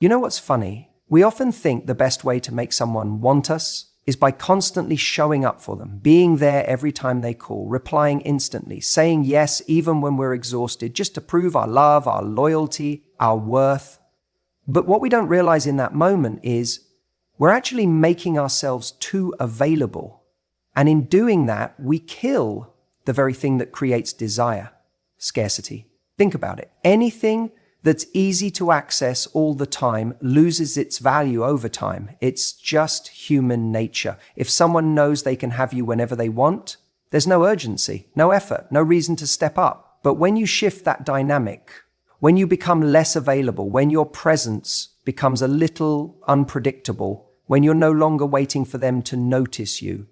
You know what's funny? We often think the best way to make someone want us is by constantly showing up for them, being there every time they call, replying instantly, saying yes even when we're exhausted, just to prove our love, our loyalty, our worth. But what we don't realize in that moment is we're actually making ourselves too available. And in doing that, we kill the very thing that creates desire, scarcity. Think about it. Anything that's easy to access all the time loses its value over time. It's just human nature. If someone knows they can have you whenever they want, there's no urgency, no effort, no reason to step up. But when you shift that dynamic, when you become less available, when your presence becomes a little unpredictable, when you're no longer waiting for them to notice you,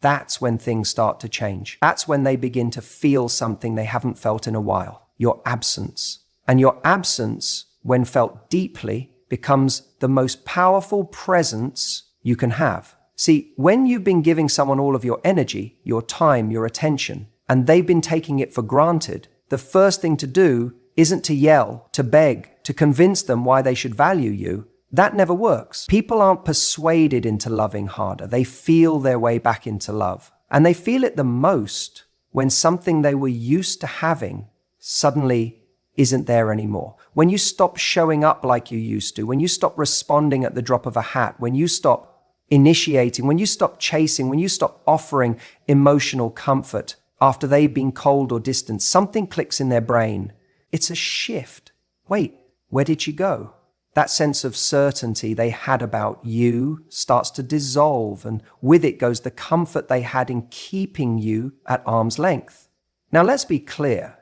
that's when things start to change. That's when they begin to feel something they haven't felt in a while, your absence. And your absence, when felt deeply, becomes the most powerful presence you can have. See, when you've been giving someone all of your energy, your time, your attention, and they've been taking it for granted, the first thing to do isn't to yell, to beg, to convince them why they should value you. That never works. People aren't persuaded into loving harder. They feel their way back into love. And they feel it the most when something they were used to having suddenly isn't there anymore. When you stop showing up like you used to, when you stop responding at the drop of a hat, when you stop initiating, when you stop chasing, when you stop offering emotional comfort after they've been cold or distant, something clicks in their brain. It's a shift. Wait, where did she go? That sense of certainty they had about you starts to dissolve, and with it goes the comfort they had in keeping you at arm's length. Now let's be clear.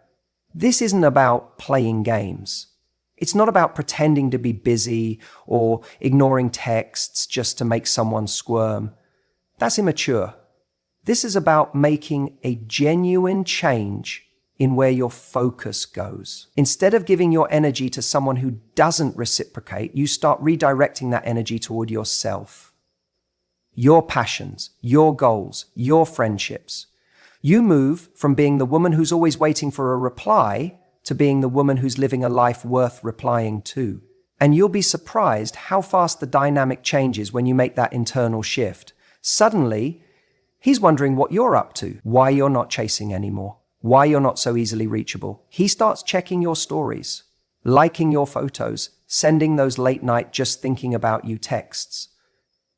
This isn't about playing games. It's not about pretending to be busy or ignoring texts just to make someone squirm. That's immature. This is about making a genuine change in where your focus goes. Instead of giving your energy to someone who doesn't reciprocate, you start redirecting that energy toward yourself, your passions, your goals, your friendships. You move from being the woman who's always waiting for a reply to being the woman who's living a life worth replying to. And you'll be surprised how fast the dynamic changes when you make that internal shift. Suddenly, he's wondering what you're up to, why you're not chasing anymore, why you're not so easily reachable. He starts checking your stories, liking your photos, sending those late night just thinking about you texts.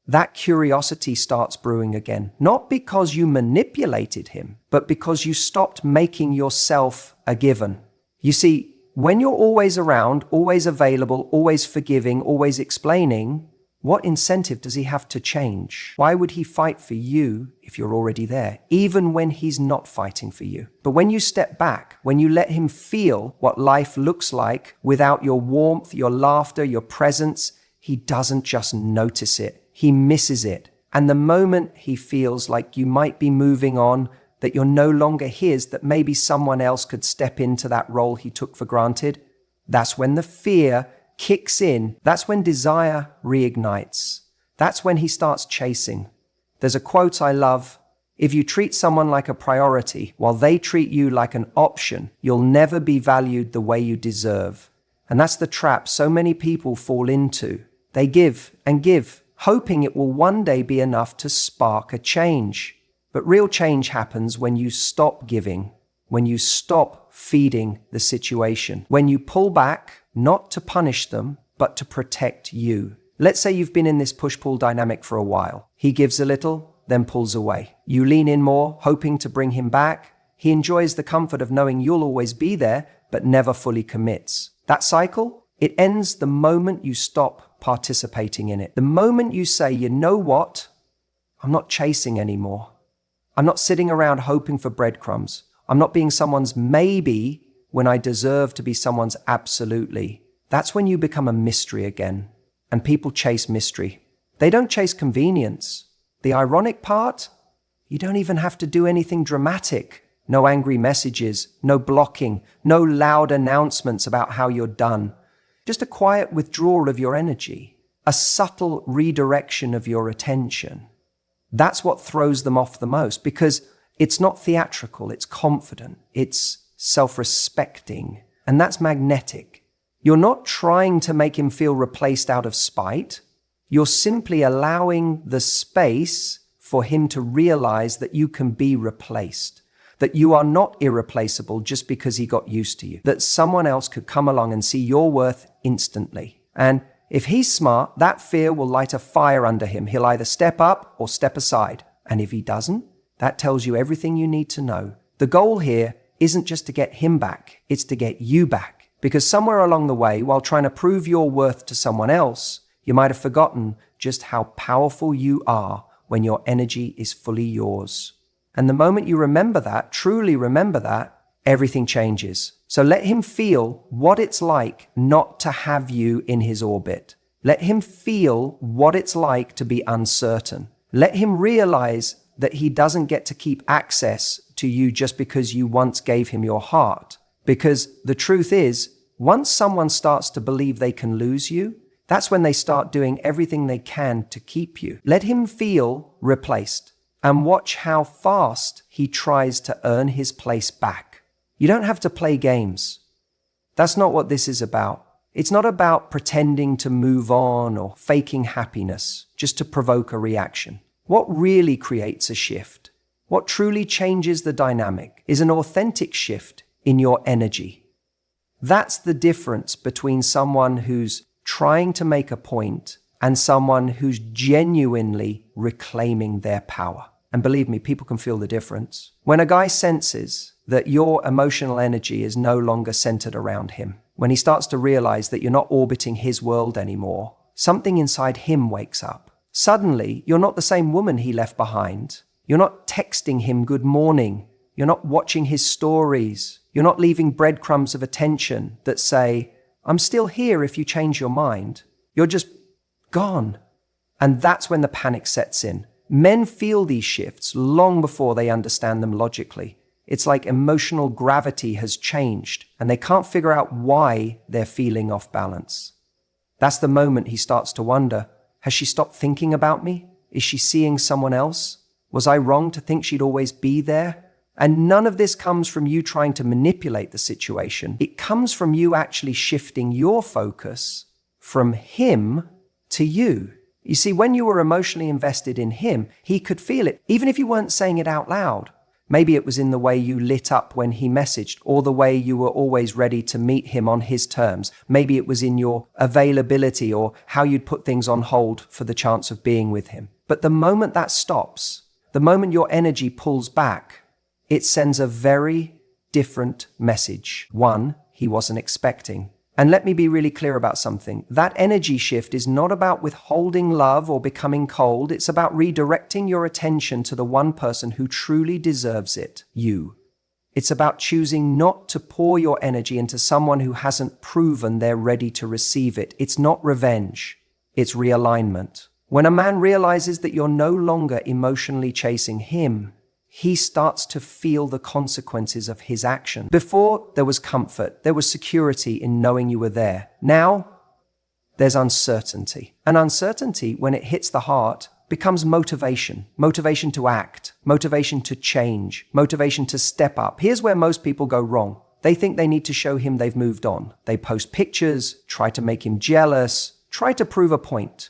That curiosity starts brewing again, not because you manipulated him, but because you stopped making yourself a given. You see, when you're always around, always available, always forgiving, always explaining, what incentive does he have to change? Why would he fight for you if you're already there, even when he's not fighting for you? But when you step back, when you let him feel what life looks like without your warmth, your laughter, your presence, he doesn't just notice it. He misses it. And the moment he feels like you might be moving on, that you're no longer his, that maybe someone else could step into that role he took for granted, that's when the fear kicks in. That's when desire reignites. That's when he starts chasing. There's a quote I love: if you treat someone like a priority while they treat you like an option, you'll never be valued the way you deserve. And that's the trap so many people fall into. They give and give, hoping it will one day be enough to spark a change. But real change happens when you stop giving, when you stop feeding the situation, when you pull back, not to punish them, but to protect you. Let's say you've been in this push-pull dynamic for a while. He gives a little, then pulls away. You lean in more, hoping to bring him back. He enjoys the comfort of knowing you'll always be there, but never fully commits. That cycle, it ends the moment you stop participating in it. The moment you say, you know what? I'm not chasing anymore. I'm not sitting around hoping for breadcrumbs. I'm not being someone's maybe when I deserve to be someone's absolutely. That's when you become a mystery again. And people chase mystery. They don't chase convenience. The ironic part? You don't even have to do anything dramatic. No angry messages, no blocking, no loud announcements about how you're done. Just a quiet withdrawal of your energy, a subtle redirection of your attention. That's what throws them off the most, because it's not theatrical, it's confident, it's self-respecting, and that's magnetic. You're not trying to make him feel replaced out of spite. You're simply allowing the space for him to realize that you can be replaced, that you are not irreplaceable just because he got used to you, that someone else could come along and see your worth instantly. And if he's smart, that fear will light a fire under him. He'll either step up or step aside. And if he doesn't, that tells you everything you need to know. The goal here isn't just to get him back, it's to get you back. Because somewhere along the way, while trying to prove your worth to someone else, you might have forgotten just how powerful you are when your energy is fully yours. And the moment you remember that, truly remember that, everything changes. So let him feel what it's like not to have you in his orbit. Let him feel what it's like to be uncertain. Let him realize that he doesn't get to keep access to you just because you once gave him your heart. Because the truth is, once someone starts to believe they can lose you, that's when they start doing everything they can to keep you. Let him feel replaced and watch how fast he tries to earn his place back. You don't have to play games. That's not what this is about. It's not about pretending to move on or faking happiness just to provoke a reaction. What really creates a shift, what truly changes the dynamic, is an authentic shift in your energy. That's the difference between someone who's trying to make a point and someone who's genuinely reclaiming their power. And believe me, people can feel the difference. When a guy senses that your emotional energy is no longer centered around him, when he starts to realize that you're not orbiting his world anymore, something inside him wakes up. Suddenly, you're not the same woman he left behind. You're not texting him good morning. You're not watching his stories. You're not leaving breadcrumbs of attention that say, I'm still here if you change your mind. You're just gone. And that's when the panic sets in. Men feel these shifts long before they understand them logically. It's like emotional gravity has changed and they can't figure out why they're feeling off balance. That's the moment he starts to wonder, has she stopped thinking about me? Is she seeing someone else? Was I wrong to think she'd always be there? And none of this comes from you trying to manipulate the situation. It comes from you actually shifting your focus from him to you. You see, when you were emotionally invested in him, he could feel it, even if you weren't saying it out loud. Maybe it was in the way you lit up when he messaged, or the way you were always ready to meet him on his terms. Maybe it was in your availability or how you'd put things on hold for the chance of being with him. But the moment that stops, the moment your energy pulls back, it sends a very different message. One he wasn't expecting. And let me be really clear about something. That energy shift is not about withholding love or becoming cold. It's about redirecting your attention to the one person who truly deserves it, you. It's about choosing not to pour your energy into someone who hasn't proven they're ready to receive it. It's not revenge. It's realignment. When a man realizes that you're no longer emotionally chasing him, he starts to feel the consequences of his action. Before, there was comfort, there was security in knowing you were there. Now, there's uncertainty. And uncertainty, when it hits the heart, becomes motivation. Motivation to act, motivation to change, motivation to step up. Here's where most people go wrong. They think they need to show him they've moved on. They post pictures, try to make him jealous, try to prove a point.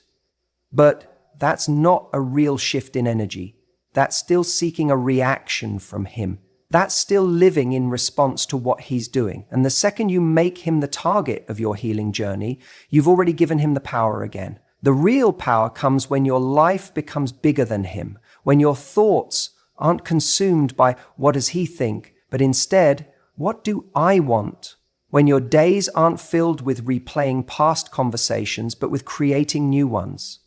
But that's not a real shift in energy. That's still seeking a reaction from him. That's still living in response to what he's doing. And the second you make him the target of your healing journey, you've already given him the power again. The real power comes when your life becomes bigger than him, when your thoughts aren't consumed by what does he think, but instead, what do I want? When your days aren't filled with replaying past conversations, but with creating new ones.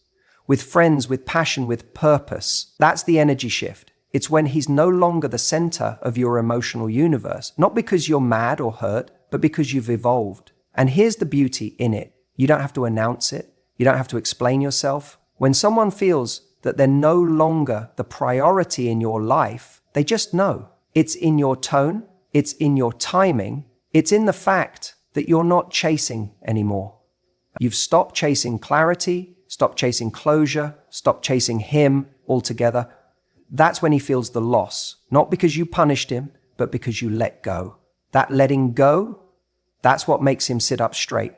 With friends, with passion, with purpose. That's the energy shift. It's when he's no longer the center of your emotional universe, not because you're mad or hurt, but because you've evolved. And here's the beauty in it. You don't have to announce it. You don't have to explain yourself. When someone feels that they're no longer the priority in your life, they just know. It's in your tone. It's in your timing. It's in the fact that you're not chasing anymore. You've stopped chasing clarity. Stop chasing closure, stop chasing him altogether. That's when he feels the loss, not because you punished him, but because you let go. That letting go, that's what makes him sit up straight.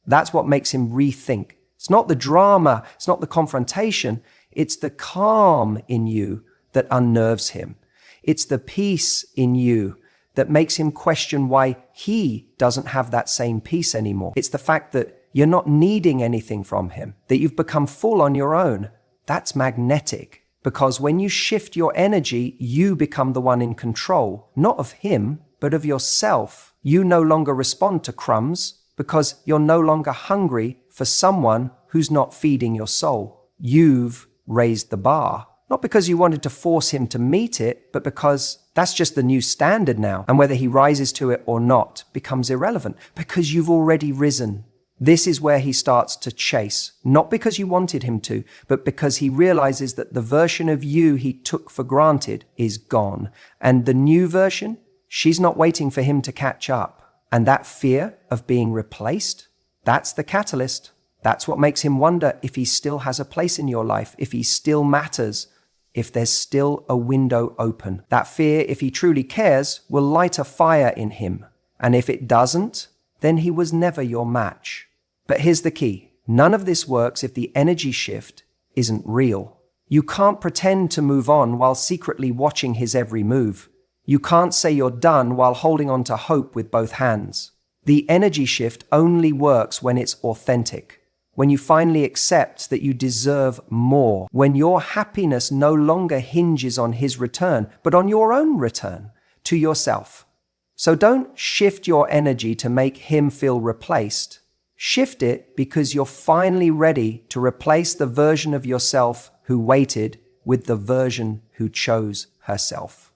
That's what makes him rethink. It's not the drama, it's not the confrontation, it's the calm in you that unnerves him. It's the peace in you that makes him question why he doesn't have that same peace anymore. It's the fact that you're not needing anything from him, that you've become full on your own. That's magnetic, because when you shift your energy, you become the one in control, not of him, but of yourself. You no longer respond to crumbs because you're no longer hungry for someone who's not feeding your soul. You've raised the bar. Not because you wanted to force him to meet it, but because that's just the new standard now. And whether he rises to it or not becomes irrelevant because you've already risen. This is where he starts to chase, not because you wanted him to, but because he realizes that the version of you he took for granted is gone. And the new version, she's not waiting for him to catch up. And that fear of being replaced, that's the catalyst. That's what makes him wonder if he still has a place in your life, if he still matters, if there's still a window open. That fear, if he truly cares, will light a fire in him. And if it doesn't, then he was never your match. But here's the key. None of this works if the energy shift isn't real. You can't pretend to move on while secretly watching his every move. You can't say you're done while holding on to hope with both hands. The energy shift only works when it's authentic. When you finally accept that you deserve more, when your happiness no longer hinges on his return, but on your own return to yourself. So don't shift your energy to make him feel replaced. Shift it because you're finally ready to replace the version of yourself who waited with the version who chose herself.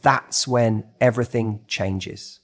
That's when everything changes.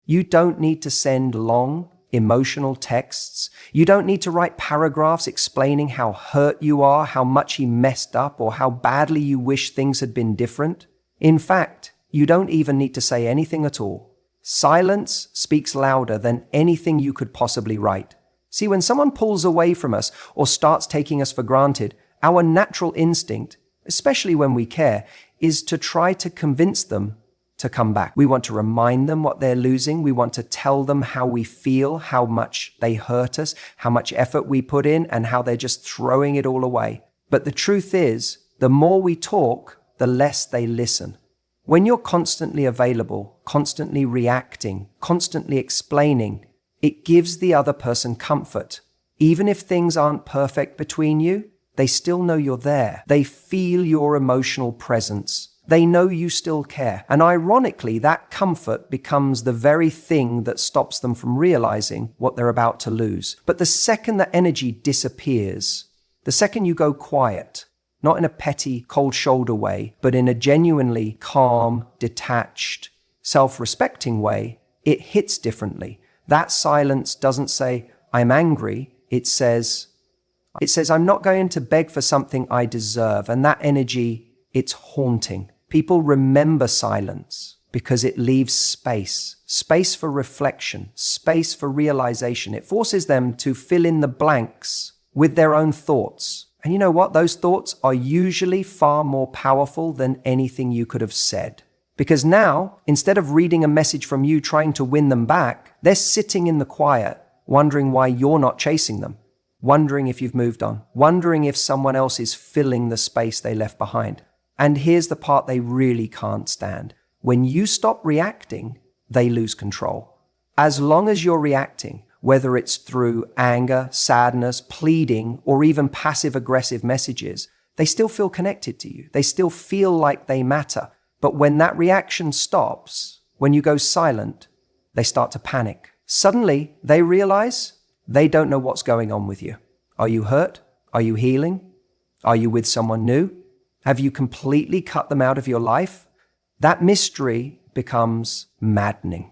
You don't need to send long, emotional texts. You don't need to write paragraphs explaining how hurt you are, how much he messed up, or how badly you wish things had been different. In fact, you don't even need to say anything at all. Silence speaks louder than anything you could possibly write. See, when someone pulls away from us or starts taking us for granted, our natural instinct, especially when we care, is to try to convince them to come back. We want to remind them what they're losing. We want to tell them how we feel, how much they hurt us, how much effort we put in, and how they're just throwing it all away. But the truth is, the more we talk, the less they listen. When you're constantly available, constantly reacting, constantly explaining, it gives the other person comfort. Even if things aren't perfect between you, they still know you're there. They feel your emotional presence. They know you still care. And ironically, that comfort becomes the very thing that stops them from realizing what they're about to lose. But the second that energy disappears, the second you go quiet, not in a petty, cold shoulder way, but in a genuinely calm, detached, self-respecting way, it hits differently. That silence doesn't say, I'm angry. It says, I'm not going to beg for something I deserve. And that energy, it's haunting. People remember silence because it leaves space for reflection, space for realization. It forces them to fill in the blanks with their own thoughts. And you know what? Those thoughts are usually far more powerful than anything you could have said. Because now, instead of reading a message from you trying to win them back, they're sitting in the quiet, wondering why you're not chasing them, wondering if you've moved on, wondering if someone else is filling the space they left behind. And here's the part they really can't stand. When you stop reacting, they lose control. As long as you're reacting, whether it's through anger, sadness, pleading, or even passive-aggressive messages, they still feel connected to you. They still feel like they matter. But when that reaction stops, when you go silent, they start to panic. Suddenly, they realize they don't know what's going on with you. Are you hurt? Are you healing? Are you with someone new? Have you completely cut them out of your life? That mystery becomes maddening.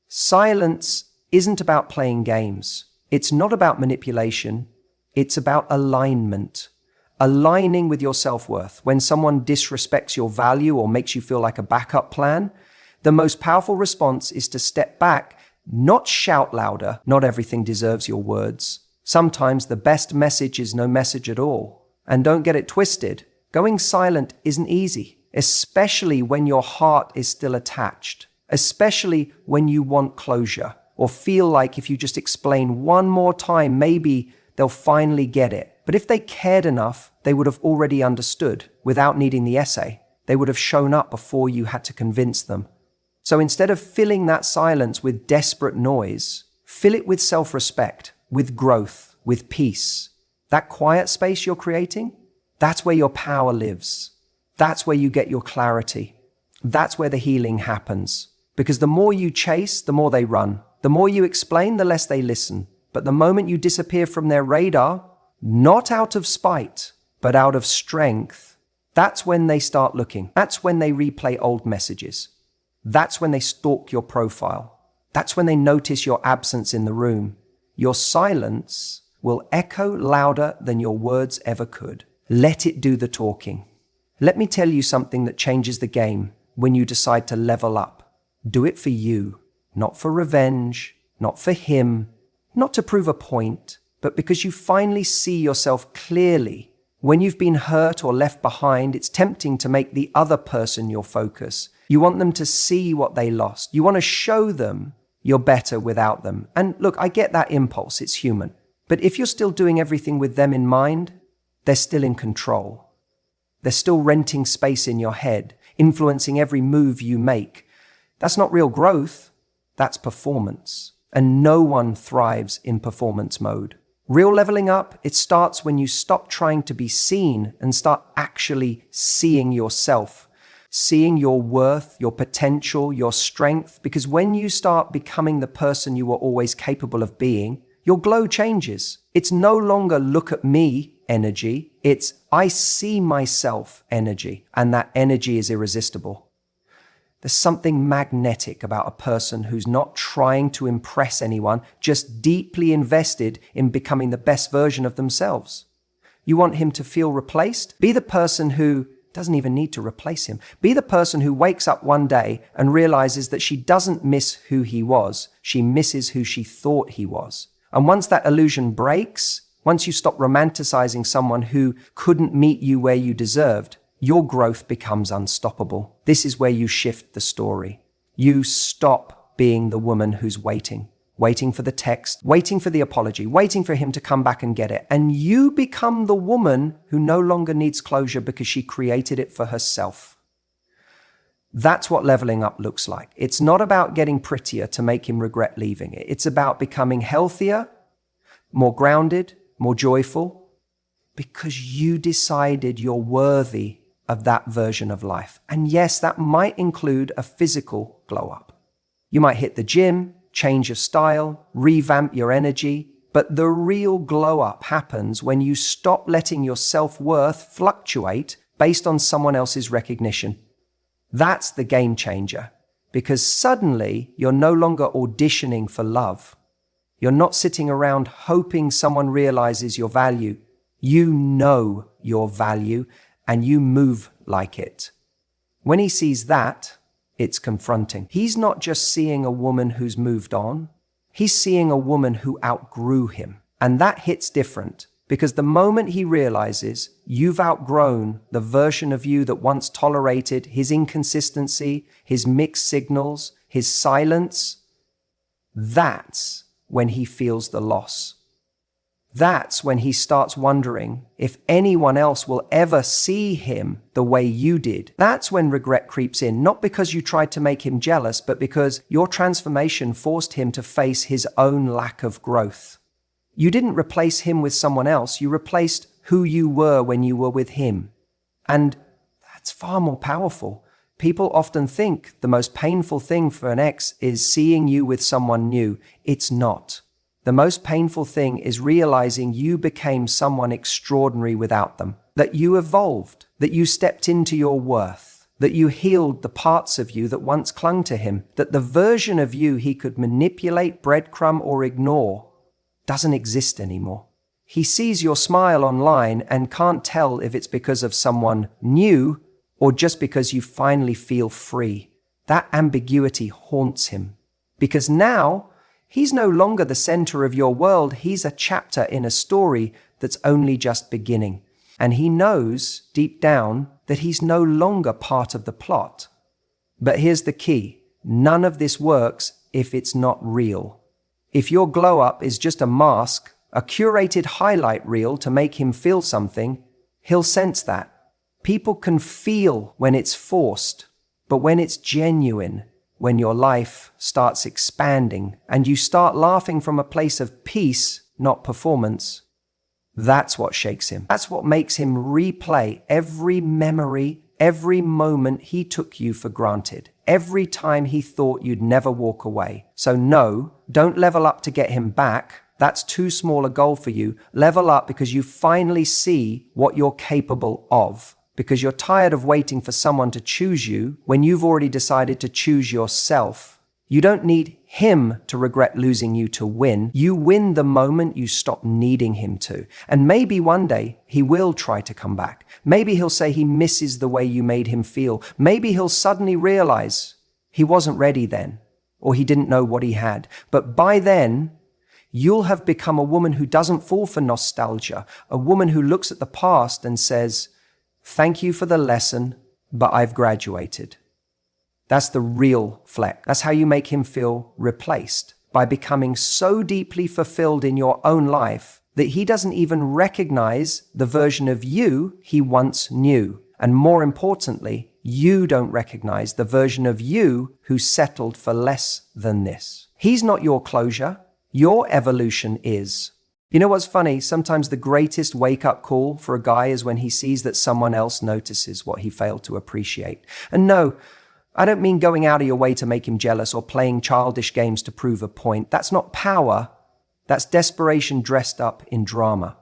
Silence isn't about playing games. It's not about manipulation. It's about alignment. Aligning with your self-worth. When someone disrespects your value or makes you feel like a backup plan, the most powerful response is to step back, not shout louder. Not everything deserves your words. Sometimes the best message is no message at all. And don't get it twisted. Going silent isn't easy, especially when your heart is still attached, especially when you want closure, or feel like if you just explain one more time, maybe they'll finally get it. But if they cared enough, they would have already understood without needing the essay. They would have shown up before you had to convince them. So instead of filling that silence with desperate noise, fill it with self-respect, with growth, with peace. That quiet space you're creating, that's where your power lives. That's where you get your clarity. That's where the healing happens. Because the more you chase, the more they run. The more you explain, the less they listen. But the moment you disappear from their radar, not out of spite, but out of strength, that's when they start looking. That's when they replay old messages. That's when they stalk your profile. That's when they notice your absence in the room. Your silence will echo louder than your words ever could. Let it do the talking. Let me tell you something that changes the game when you decide to level up. Do it for you, not for revenge, not for him, not to prove a point, but because you finally see yourself clearly. When you've been hurt or left behind, it's tempting to make the other person your focus. You want them to see what they lost. You want to show them you're better without them. And look, I get that impulse, it's human. But if you're still doing everything with them in mind, they're still in control. They're still renting space in your head, influencing every move you make. That's not real growth, that's performance. And no one thrives in performance mode. Real leveling up, it starts when you stop trying to be seen and start actually seeing yourself, seeing your worth, your potential, your strength. Because when you start becoming the person you were always capable of being, your glow changes. It's no longer look at me energy, it's I see myself energy, and that energy is irresistible. There's something magnetic about a person who's not trying to impress anyone, just deeply invested in becoming the best version of themselves. You want him to feel replaced? Be the person who doesn't even need to replace him. Be the person who wakes up one day and realizes that she doesn't miss who he was. She misses who she thought he was. And once that illusion breaks, once you stop romanticizing someone who couldn't meet you where you deserved, your growth becomes unstoppable. This is where you shift the story. You stop being the woman who's waiting for the text, waiting for the apology, waiting for him to come back and get it. And you become the woman who no longer needs closure because she created it for herself. That's what leveling up looks like. It's not about getting prettier to make him regret leaving it. It's about becoming healthier, more grounded, more joyful, because you decided you're worthy of that version of life. And yes, that might include a physical glow up. You might hit the gym, change your style, revamp your energy, but the real glow up happens when you stop letting your self-worth fluctuate based on someone else's recognition. That's the game changer, because suddenly you're no longer auditioning for love. You're not sitting around hoping someone realizes your value. You know your value and you move like it. When he sees that, it's confronting. He's not just seeing a woman who's moved on. He's seeing a woman who outgrew him. And that hits different, because the moment he realizes you've outgrown the version of you that once tolerated his inconsistency, his mixed signals, his silence, that's when he feels the loss. That's when he starts wondering if anyone else will ever see him the way you did. That's when regret creeps in, not because you tried to make him jealous, but because your transformation forced him to face his own lack of growth. You didn't replace him with someone else, you replaced who you were when you were with him. And that's far more powerful. People often think the most painful thing for an ex is seeing you with someone new. It's not. The most painful thing is realizing you became someone extraordinary without them, that you evolved, that you stepped into your worth, that you healed the parts of you that once clung to him, that the version of you he could manipulate, breadcrumb, or ignore doesn't exist anymore. He sees your smile online and can't tell if it's because of someone new or just because you finally feel free. That ambiguity haunts him, because now he's no longer the center of your world. He's a chapter in a story that's only just beginning. And he knows deep down that he's no longer part of the plot. But here's the key. None of this works if it's not real. If your glow up is just a mask, a curated highlight reel to make him feel something, he'll sense that. People can feel when it's forced, but when it's genuine, when your life starts expanding and you start laughing from a place of peace, not performance, that's what shakes him. That's what makes him replay every memory, every moment he took you for granted, every time he thought you'd never walk away. So no, don't level up to get him back. That's too small a goal for you. Level up because you finally see what you're capable of. Because you're tired of waiting for someone to choose you when you've already decided to choose yourself. You don't need him to regret losing you to win. You win the moment you stop needing him to. And maybe one day he will try to come back. Maybe he'll say he misses the way you made him feel. Maybe he'll suddenly realize he wasn't ready then, or he didn't know what he had. But by then, you'll have become a woman who doesn't fall for nostalgia, a woman who looks at the past and says, "Thank you for the lesson, but I've graduated." That's the real Fleck. That's how you make him feel replaced, by becoming so deeply fulfilled in your own life that he doesn't even recognize the version of you he once knew. And more importantly, you don't recognize the version of you who settled for less than this. He's not your closure. Your evolution is. You know what's funny? Sometimes the greatest wake-up call for a guy is when he sees that someone else notices what he failed to appreciate. And no, I don't mean going out of your way to make him jealous or playing childish games to prove a point. That's not power. That's desperation dressed up in drama.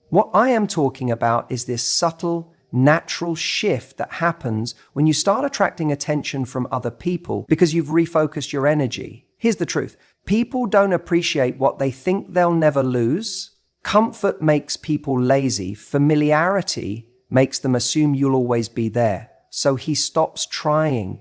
What I am talking about is this subtle, natural shift that happens when you start attracting attention from other people because you've refocused your energy. Here's the truth. People don't appreciate what they think they'll never lose. Comfort makes people lazy. Familiarity makes them assume you'll always be there. So he stops trying.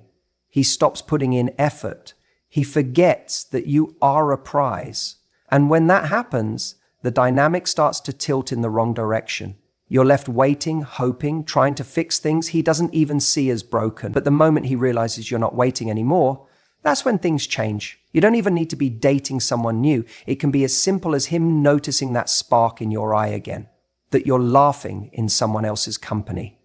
He stops putting in effort. He forgets that you are a prize. And when that happens, the dynamic starts to tilt in the wrong direction. You're left waiting, hoping, trying to fix things he doesn't even see as broken. But the moment he realizes you're not waiting anymore, that's when things change. You don't even need to be dating someone new. It can be as simple as him noticing that spark in your eye again, that you're laughing in someone else's company,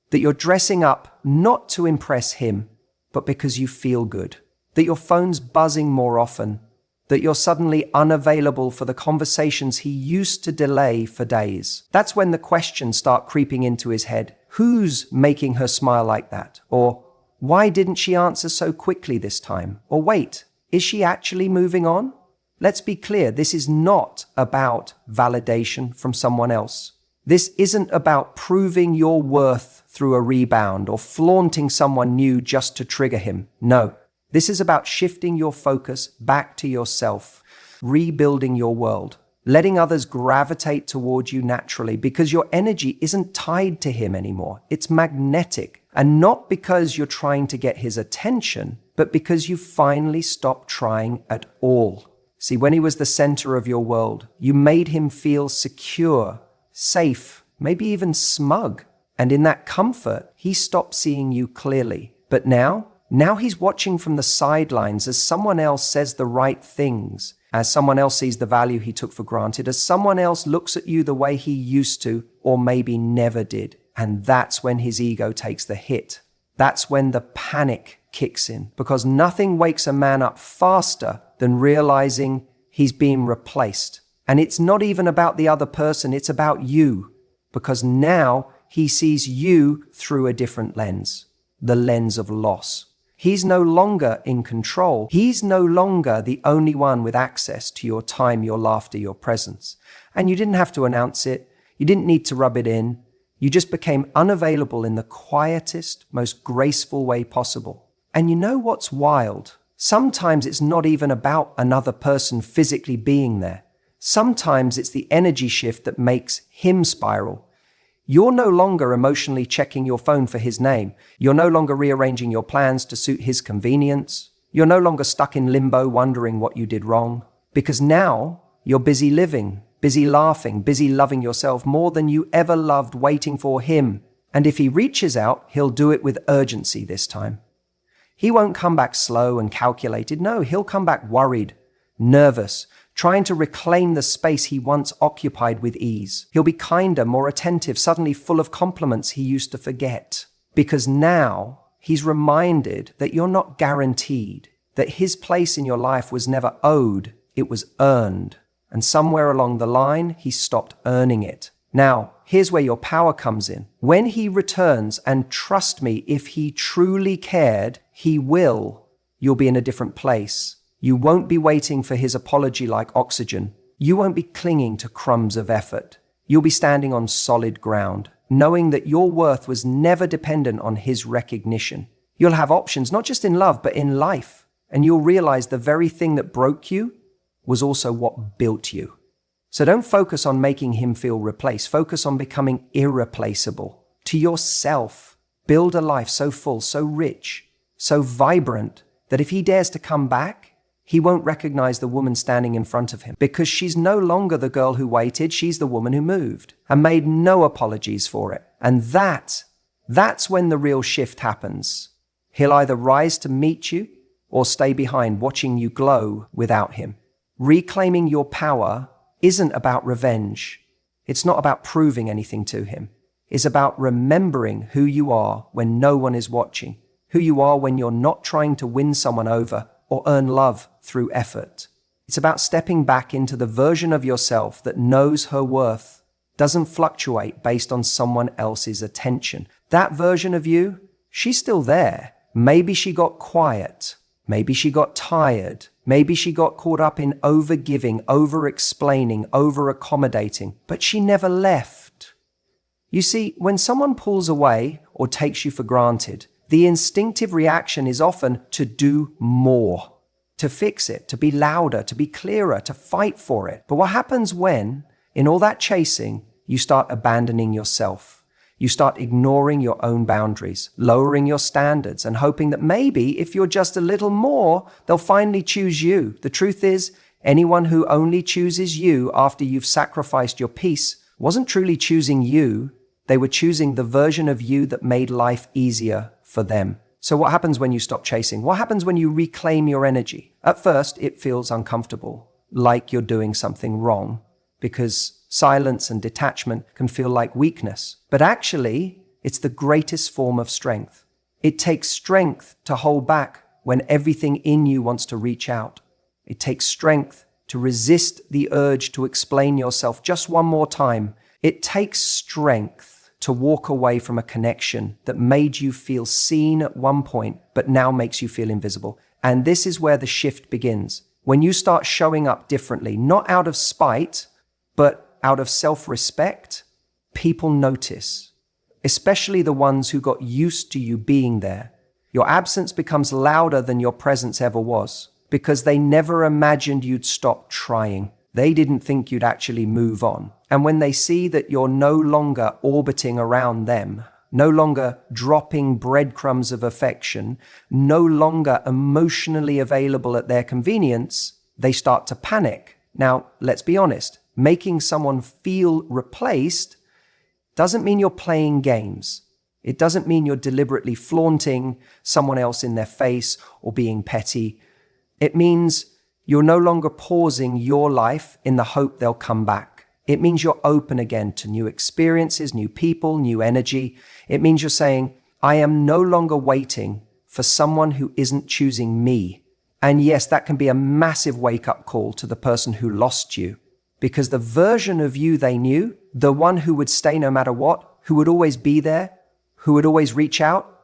that you're dressing up not to impress him, but because you feel good, that your phone's buzzing more often, that you're suddenly unavailable for the conversations he used to delay for days. That's when the questions start creeping into his head. Who's making her smile like that? Or why didn't she answer so quickly this time? Or wait, is she actually moving on? Let's be clear, this is not about validation from someone else. This isn't about proving your worth through a rebound or flaunting someone new just to trigger him. No, this is about shifting your focus back to yourself, rebuilding your world, letting others gravitate toward you naturally because your energy isn't tied to him anymore. It's magnetic. And not because you're trying to get his attention, but because you finally stopped trying at all. See, when he was the center of your world, you made him feel secure, safe, maybe even smug. And in that comfort, he stopped seeing you clearly. But now he's watching from the sidelines as someone else says the right things, as someone else sees the value he took for granted, as someone else looks at you the way he used to, or maybe never did. And that's when his ego takes the hit. That's when the panic kicks in, because nothing wakes a man up faster than realizing he's being replaced. And it's not even about the other person, it's about you, because now he sees you through a different lens, the lens of loss. He's no longer in control. He's no longer the only one with access to your time, your laughter, your presence. And you didn't have to announce it. You didn't need to rub it in. You just became unavailable in the quietest, most graceful way possible. And you know what's wild? Sometimes it's not even about another person physically being there. Sometimes it's the energy shift that makes him spiral. You're no longer emotionally checking your phone for his name. You're no longer rearranging your plans to suit his convenience. You're no longer stuck in limbo wondering what you did wrong. Because now you're busy living, busy laughing, busy loving yourself more than you ever loved, waiting for him. And if he reaches out, he'll do it with urgency this time. He won't come back slow and calculated. No, he'll come back worried, nervous, trying to reclaim the space he once occupied with ease. He'll be kinder, more attentive, suddenly full of compliments he used to forget. Because now he's reminded that you're not guaranteed, that his place in your life was never owed, it was earned. And somewhere along the line, he stopped earning it. Now, here's where your power comes in. When he returns, and trust me, if he truly cared, he will, you'll be in a different place. You won't be waiting for his apology like oxygen. You won't be clinging to crumbs of effort. You'll be standing on solid ground, knowing that your worth was never dependent on his recognition. You'll have options, not just in love, but in life. And you'll realize the very thing that broke you was also what built you. So don't focus on making him feel replaced. Focus on becoming irreplaceable. To yourself, build a life so full, so rich, so vibrant, that if he dares to come back, he won't recognize the woman standing in front of him, because she's no longer the girl who waited. She's the woman who moved and made no apologies for it. And that's when the real shift happens. He'll either rise to meet you or stay behind, watching you glow without him. Reclaiming your power isn't about revenge. It's not about proving anything to him. It's about remembering who you are when no one is watching, who you are when you're not trying to win someone over or earn love through effort. It's about stepping back into the version of yourself that knows her worth, doesn't fluctuate based on someone else's attention. That version of you, she's still there. Maybe she got quiet. Maybe she got tired. Maybe she got caught up in over-giving, over-explaining, over-accommodating, but she never left. You see, when someone pulls away or takes you for granted, the instinctive reaction is often to do more, to fix it, to be louder, to be clearer, to fight for it. But what happens when, in all that chasing, you start abandoning yourself? You start ignoring your own boundaries, lowering your standards, and hoping that maybe if you're just a little more, they'll finally choose you. The truth is, anyone who only chooses you after you've sacrificed your peace wasn't truly choosing you. They were choosing the version of you that made life easier for them. So what happens when you stop chasing? What happens when you reclaim your energy? At first, it feels uncomfortable, like you're doing something wrong, because silence and detachment can feel like weakness. But actually, it's the greatest form of strength. It takes strength to hold back when everything in you wants to reach out. It takes strength to resist the urge to explain yourself just one more time. It takes strength to walk away from a connection that made you feel seen at one point, but now makes you feel invisible. And this is where the shift begins. When you start showing up differently, not out of spite, but out of self-respect, people notice, especially the ones who got used to you being there. Your absence becomes louder than your presence ever was, because they never imagined you'd stop trying. They didn't think you'd actually move on. And when they see that you're no longer orbiting around them, no longer dropping breadcrumbs of affection, no longer emotionally available at their convenience, they start to panic. Now, let's be honest, making someone feel replaced doesn't mean you're playing games. It doesn't mean you're deliberately flaunting someone else in their face or being petty. It means you're no longer pausing your life in the hope they'll come back. It means you're open again to new experiences, new people, new energy. It means you're saying, I am no longer waiting for someone who isn't choosing me. And yes, that can be a massive wake-up call to the person who lost you, because the version of you they knew, the one who would stay no matter what, who would always be there, who would always reach out,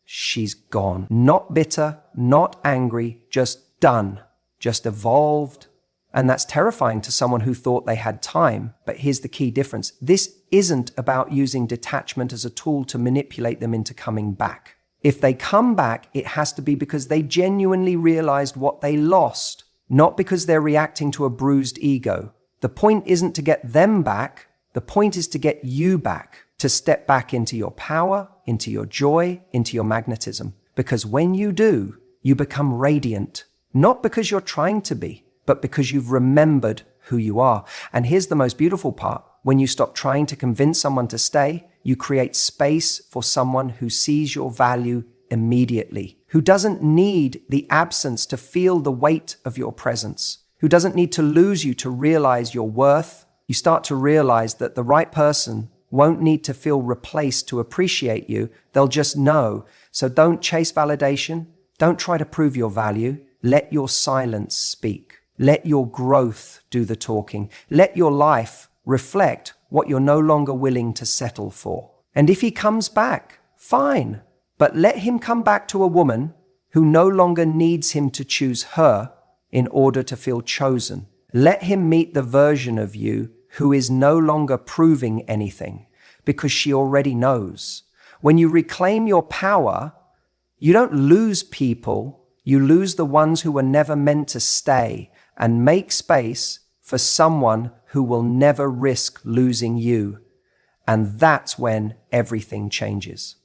she's gone. Not bitter, not angry, just done, just evolved. And that's terrifying to someone who thought they had time. But here's the key difference. This isn't about using detachment as a tool to manipulate them into coming back. If they come back, it has to be because they genuinely realized what they lost, not because they're reacting to a bruised ego. The point isn't to get them back. The point is to get you back, to step back into your power, into your joy, into your magnetism. Because when you do, you become radiant, not because you're trying to be, but because you've remembered who you are. And here's the most beautiful part. When you stop trying to convince someone to stay, you create space for someone who sees your value immediately, who doesn't need the absence to feel the weight of your presence, who doesn't need to lose you to realize your worth. You start to realize that the right person won't need to feel replaced to appreciate you. They'll just know. So don't chase validation. Don't try to prove your value. Let your silence speak. Let your growth do the talking. Let your life reflect what you're no longer willing to settle for. And if he comes back, fine. But let him come back to a woman who no longer needs him to choose her in order to feel chosen. Let him meet the version of you who is no longer proving anything because she already knows. When you reclaim your power, you don't lose people, you lose the ones who were never meant to stay, and make space for someone who will never risk losing you. And that's when everything changes.